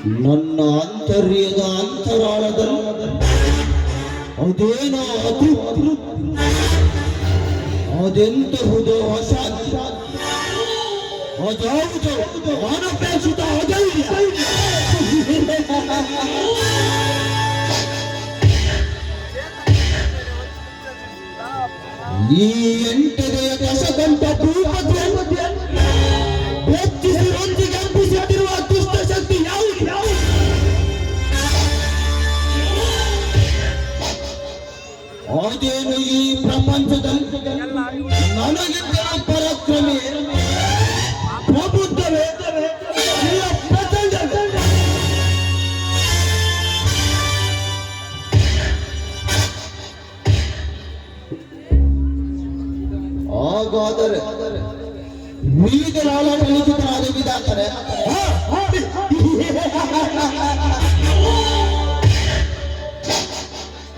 ನನ್ನ ಆಂತರ್ಯದ ಅಂತರಾಳದಲ್ಲಿ ಅದೇನೋ ಅತೃಪ್ತಿ, ಅದೆಂತಹುದೋ ಅಸಾಧ್ಯ, ಅದ್ಯಾವುದೋ ಅನಪೇಕ್ಷಿತ ಅಧೈರ್ಯ. ಈ ಎಂಟನೆಯ ದಶಕಂಠ ಭೂಪತಿಯನ್ನು ಬೆಚ್ಚಿಸಿರೊಂದಿಗೆ ಹಬ್ಬಿಸಿಟ್ಟಿರುವ ದುಷ್ಟ ಶಕ್ತಿ ಯಾವುದು? ಅದೇನು ಈ ಪ್ರಪಂಚದಲ್ಲಿ ನನಗಿಂತ ಪರಾಕ್ರಮಿ, ಪ್ರಬುದ್ಧವೇ, ಇಲ್ಲ ಪ್ರಚಂಡವೇ? ಹಾಗಾದರೆ ಬೀಗರಾಳ ಕಲಿಸಿದರಾದ ವಿಧಾತಾರೆ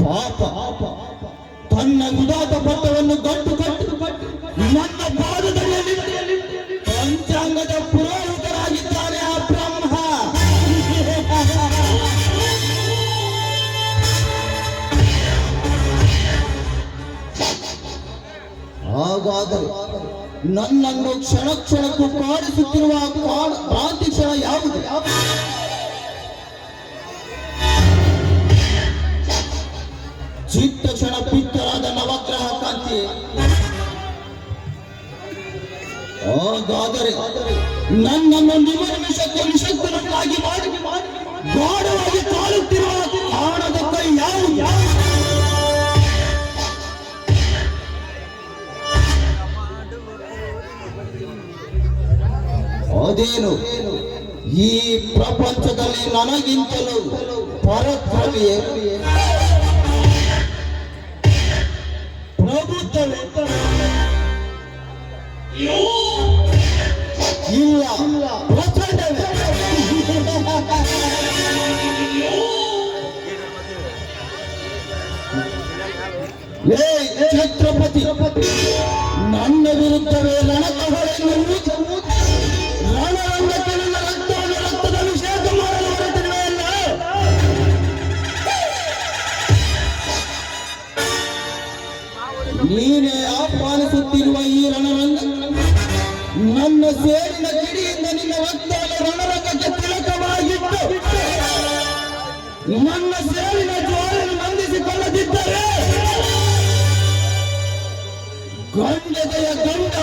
ಪಾಪ ತನ್ನ ಉದಾತ ಪಟ್ಟವನ್ನು ಗಂಟು ಕಟ್ಟು ನನ್ನ ಪಾದದಲ್ಲಿ ಪಂಚಾಂಗದ ಪುರೋಹಿತರಾಗಿದ್ದಾನೆ ಆ ಬ್ರಹ್ಮ. ಹಾಗಾದರೆ ನನ್ನನ್ನು ಕ್ಷಣ ಕ್ಷಣಕ್ಕೂ ಕಾಡಿಸುತ್ತಿರುವ ಕ್ರಾಂತಿ ಕ್ಷಣ ಯಾವುದು? ಚಿತ್ತ ಕ್ಷಣ ಪಿತ್ತರಾದ ನವಗ್ರಹ ಕಾಂತಿ. ಹಾಗಾದರೆ ನನ್ನನ್ನು ನಿಮಿಷಕ್ಕೂ ನಿಶಕ್ತನನ್ನಾಗಿ ಮಾಡಿ ಗಾಢವಾಗಿ ಕಾಲುತ್ತಿರುವ ಕಾಣದ ಕೈ ಯಾವುದು? ಅದೇನು ಈ ಪ್ರಪಂಚದಲ್ಲಿ ನನಗಿಂತಲೂ ಪರಾಕ್ರಮಿಯೇ, ಪ್ರಬುದ್ಧವೇ, ಇಲ್ಲ ಪ್ರಚಂಡವೇ? ಛತ್ರಪತಿ ನನ್ನ ವಿರುದ್ಧವೇ ರಣಕಹಳೆಯನ್ನು ರಣರಂಗಕ್ಕೆ ನನ್ನ ರಕ್ತವನ್ನು ರಕ್ತದ ಅಭಿಷೇಕ ಮಾಡಲು ಹೊರಟಿರುವೆಯಲ್ಲ? ನೀನೇ ಆಹ್ವಾನಿಸುತ್ತಿರುವ ಈ ರಣರಂಗ ನನ್ನ ಸೇರಿನ ಕಿಡಿಯಿಂದ ನಿನ್ನ ರಕ್ತವನ್ನು ರಣರಂಗಕ್ಕೆ ತಿಲಕವಾಗಿಟ್ಟು ನನ್ನ ಸೇರಿನ ಜ್ವಾಲೆಯನ್ನು ನಂದಿಸಿಕೊಳ್ಳದಿದ್ದರೆ ಗಂಡದೆಯ ಗಂಡ